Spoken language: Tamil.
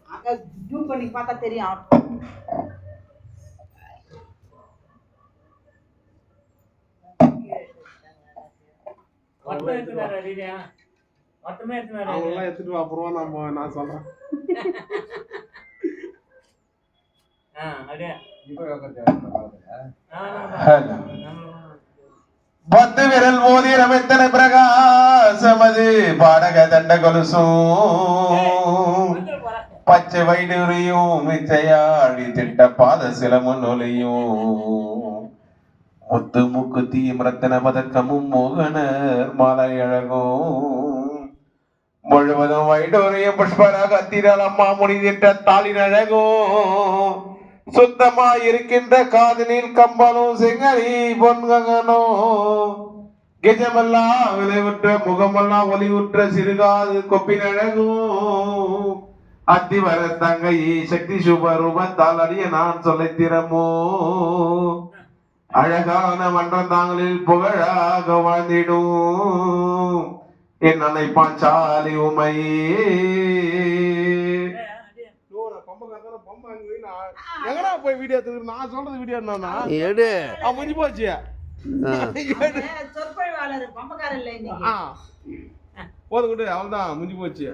அங்க ஜூம் பண்ணி பார்த்தா தெரியும். அவங்களாம் எடுத்துட்டு அப்புறமா நான் சொல்றேன். பத்து விரல் மோதி ரமைத்தன பிரகாசமது பாடக தண்ட கொலுசும் பச்சை வைடூரியும் மிச்சையாடி திட்ட பாத சிலமுன் ஒலியும் முத்து முக்குத்தியும் ரத்தன பதக்கமும் மோகனர் மாலை அழகும் முழுவதும் வைடூரியம் புஷ்பராக அத்திரால் அம்மா முடிதிட்ட தாளின் அழகும் சுத்தமா இருக்கின்ற காதலில் கம்பனும் செங்கனி பொன்கங்கனோ கெஜமெல்லாம் விளைவுற்ற முகமெல்லாம் ஒளிவுற்ற சிறுகாது கொப்பின் அழகும் அத்தி வர தங்கையே சக்தி சுப ரூபத்தால் அடிய நான் சொல்லித்திரமோ அழகான மன்றம் தாங்களில் புகழாக வாழ்ந்திடும் என் அன்னை பாஞ்சாலி உமையே. எங்கடா போய் வீடியோ எடுத்து நான் சொல்றது வீடியோ என்னன்னா எடு முடிஞ்சு போச்சு. சொற்பொழிவாளர் பம்பக்காரர் இல்லை இன்னைக்கு. போதும் அவ்வளவுதான் முடிஞ்சு போச்சு.